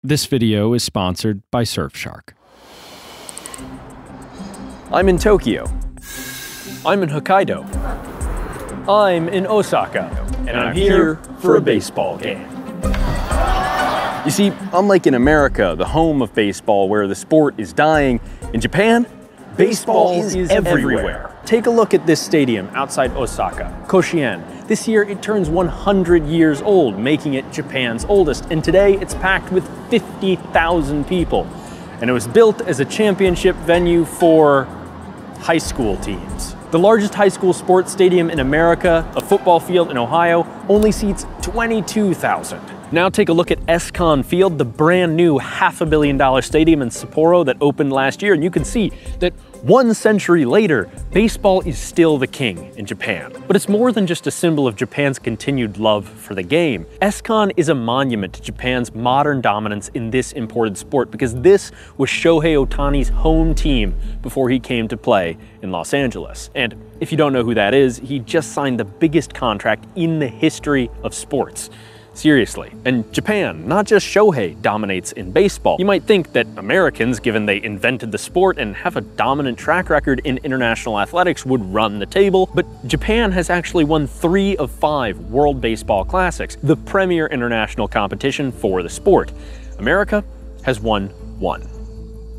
This video is sponsored by Surfshark. I'm in Tokyo. I'm in Hokkaido. I'm in Osaka. And I'm here for a baseball game. You see, unlike in America, the home of baseball where the sport is dying, in Japan, baseball is everywhere. Take a look at this stadium outside Osaka, Koshien. This year it turns 100 years old, making it Japan's oldest, and today it's packed with 50,000 people. And it was built as a championship venue for high school teams. The largest high school sports stadium in America, a football field in Ohio, only seats 22,000. Now take a look at SCON Field, the brand new $500 million stadium in Sapporo that opened last year, and you can see that 1 century later, baseball is still the king in Japan. But it's more than just a symbol of Japan's continued love for the game. SCON is a monument to Japan's modern dominance in this important sport because this was Shohei Ohtani's home team before he came to play in Los Angeles. And if you don't know who that is, he just signed the biggest contract in the history of sports. Seriously. And Japan, not just Shohei, dominates in baseball. You might think that Americans, given they invented the sport and have a dominant track record in international athletics, would run the table, but Japan has actually won 3 of 5 World Baseball Classics, the premier international competition for the sport. America has won 1.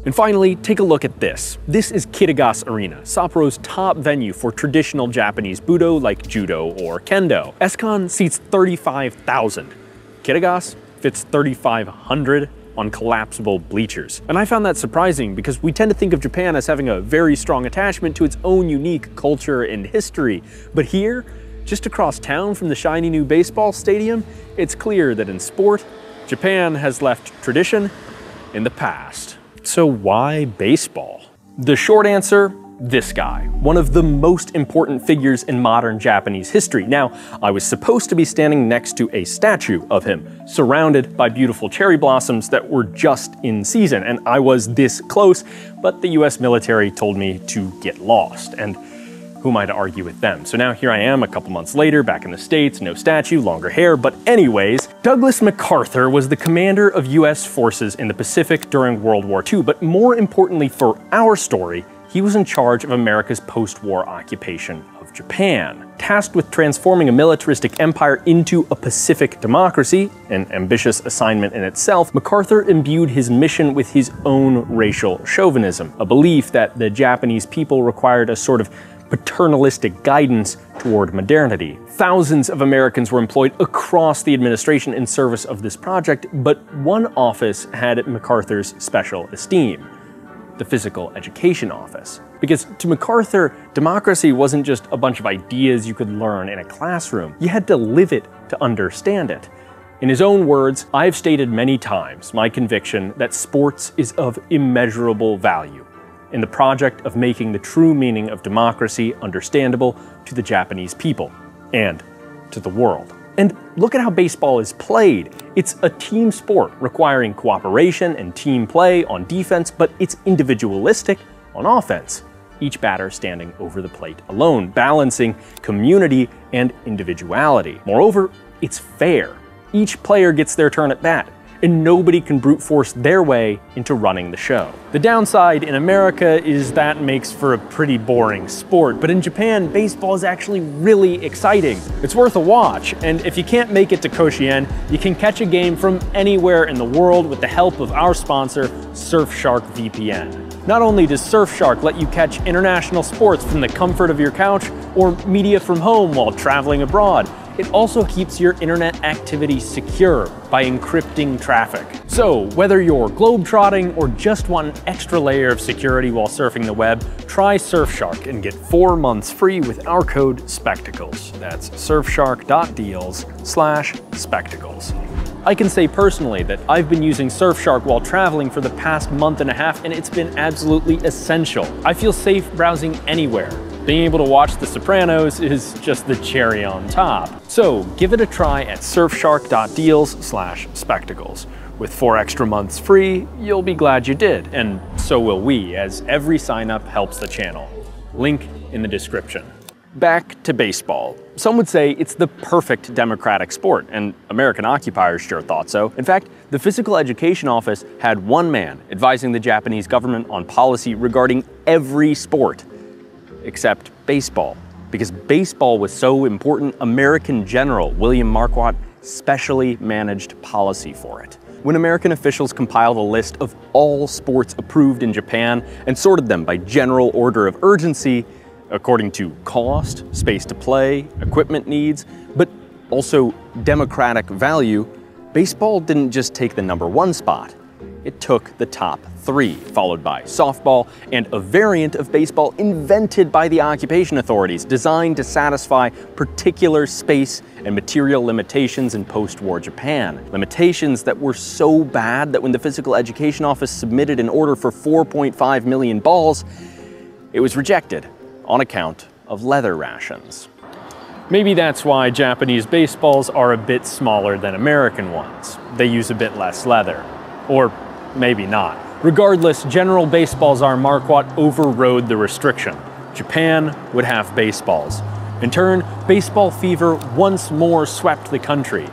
And finally, take a look at this. This is Kitagas Arena, Sapporo's top venue for traditional Japanese Budo like Judo or Kendo. SCON seats 35,000. Kitagas fits 3,500 on collapsible bleachers. And I found that surprising because we tend to think of Japan as having a very strong attachment to its own unique culture and history. But here, just across town from the shiny new baseball stadium, it's clear that in sport, Japan has left tradition in the past. So why baseball? The short answer, this guy, one of the most important figures in modern Japanese history. Now, I was supposed to be standing next to a statue of him, surrounded by beautiful cherry blossoms that were just in season, and I was this close, but the US military told me to get lost, and who am I to argue with them? So now here I am a couple months later, back in the States, no statue, longer hair, but anyways, Douglas MacArthur was the commander of US forces in the Pacific during World War II, but more importantly for our story, he was in charge of America's post-war occupation of Japan. Tasked with transforming a militaristic empire into a Pacific democracy, an ambitious assignment in itself, MacArthur imbued his mission with his own racial chauvinism, a belief that the Japanese people required a sort of paternalistic guidance toward modernity. Thousands of Americans were employed across the administration in service of this project, but one office had MacArthur's special esteem: the Physical Education Office. Because to MacArthur, democracy wasn't just a bunch of ideas you could learn in a classroom. You had to live it to understand it. In his own words, I've stated many times my conviction that sports is of immeasurable value in the project of making the true meaning of democracy understandable to the Japanese people and to the world. And look at how baseball is played. It's a team sport requiring cooperation and team play on defense, but it's individualistic on offense, each batter standing over the plate alone, balancing community and individuality. Moreover, it's fair. Each player gets their turn at bat, and nobody can brute force their way into running the show. The downside in America is that makes for a pretty boring sport, but in Japan, baseball is actually really exciting. It's worth a watch, and if you can't make it to Koshien, you can catch a game from anywhere in the world with the help of our sponsor, Surfshark VPN. Not only does Surfshark let you catch international sports from the comfort of your couch or media from home while traveling abroad, it also keeps your internet activity secure by encrypting traffic. So whether you're globetrotting or just want an extra layer of security while surfing the web, try Surfshark and get 4 months free with our code SPECTACLES. That's surfshark.deals/spectacles. I can say personally that I've been using Surfshark while traveling for the past month and a half, and it's been absolutely essential. I feel safe browsing anywhere. Being able to watch The Sopranos is just the cherry on top. So give it a try at surfshark.deals/spectacles. With 4 extra months free, you'll be glad you did, and so will we, as every sign up helps the channel. Link in the description. back to baseball. Some would say it's the perfect democratic sport, and American occupiers sure thought so. In fact, the Physical Education Office had one man advising the Japanese government on policy regarding every sport, except baseball. Because baseball was so important, American General William Marquardt specially managed policy for it. When American officials compiled a list of all sports approved in Japan and sorted them by general order of urgency, according to cost, space to play, equipment needs, but also democratic value, baseball didn't just take the #1 spot. It took the top 3, followed by softball and a variant of baseball invented by the occupation authorities, designed to satisfy particular space and material limitations in post-war Japan. Limitations that were so bad that when the Physical Education Office submitted an order for 4.5 million balls, it was rejected on account of leather rations. Maybe that's why Japanese baseballs are a bit smaller than American ones. They use a bit less leather. Or maybe not. Regardless, General Baseball Czar Marquardt overrode the restriction. Japan would have baseballs. In turn, baseball fever once more swept the country.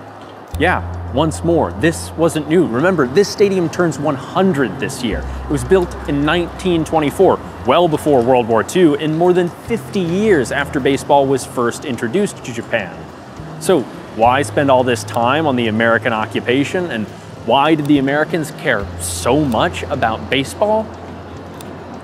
Yeah, once more. This wasn't new. Remember, this stadium turns 100 this year. It was built in 1924, well before World War II, and more than 50 years after baseball was first introduced to Japan. So why spend all this time on the American occupation, and why did the Americans care so much about baseball?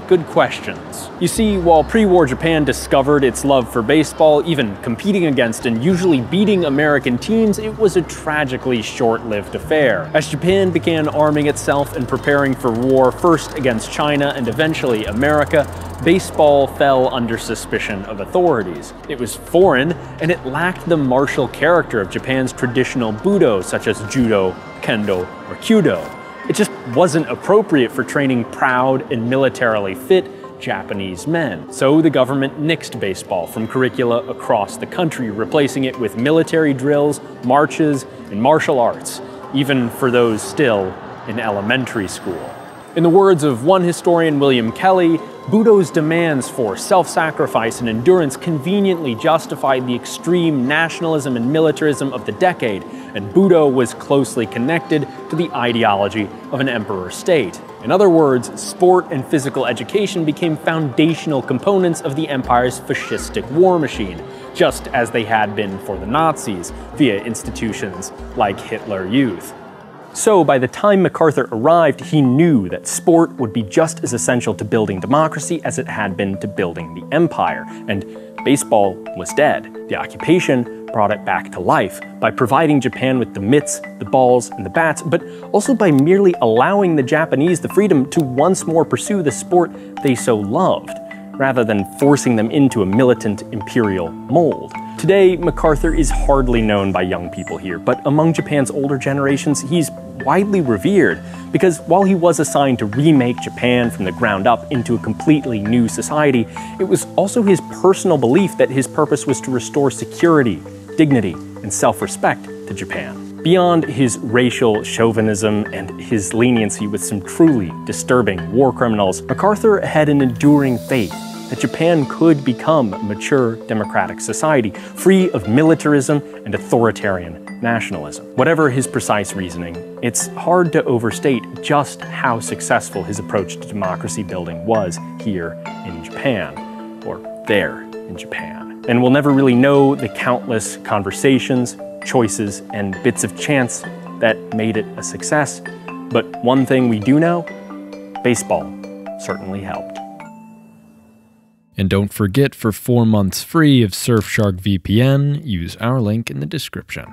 Good questions. You see, while pre-war Japan discovered its love for baseball, even competing against and usually beating American teams, it was a tragically short-lived affair. As Japan began arming itself and preparing for war, first against China and eventually America, baseball fell under suspicion of authorities. It was foreign, and it lacked the martial character of Japan's traditional budo, such as judo, kendo, or kyudo. It just wasn't appropriate for training proud and militarily fit Japanese men. So the government nixed baseball from curricula across the country, replacing it with military drills, marches, and martial arts, even for those still in elementary school. In the words of one historian, William Kelly, Budo's demands for self-sacrifice and endurance conveniently justified the extreme nationalism and militarism of the decade, and Budo was closely connected to the ideology of an emperor state. In other words, sport and physical education became foundational components of the empire's fascistic war machine, just as they had been for the Nazis, via institutions like Hitler Youth. So by the time MacArthur arrived, he knew that sport would be just as essential to building democracy as it had been to building the empire, and baseball was dead. The occupation brought it back to life by providing Japan with the mitts, the balls, and the bats, but also by merely allowing the Japanese the freedom to once more pursue the sport they so loved, rather than forcing them into a militant imperial mold. Today, MacArthur is hardly known by young people here, but among Japan's older generations, he's widely revered because while he was assigned to remake Japan from the ground up into a completely new society, it was also his personal belief that his purpose was to restore security, dignity, and self-respect to Japan. Beyond his racial chauvinism and his leniency with some truly disturbing war criminals, MacArthur had an enduring faith that Japan could become a mature democratic society, free of militarism and authoritarian nationalism. Whatever his precise reasoning, it's hard to overstate just how successful his approach to democracy building was here in Japan, or there in Japan. And we'll never really know the countless conversations, choices, and bits of chance that made it a success, but one thing we do know, baseball certainly helped. And don't forget, for 4 months free of Surfshark VPN, use our link in the description.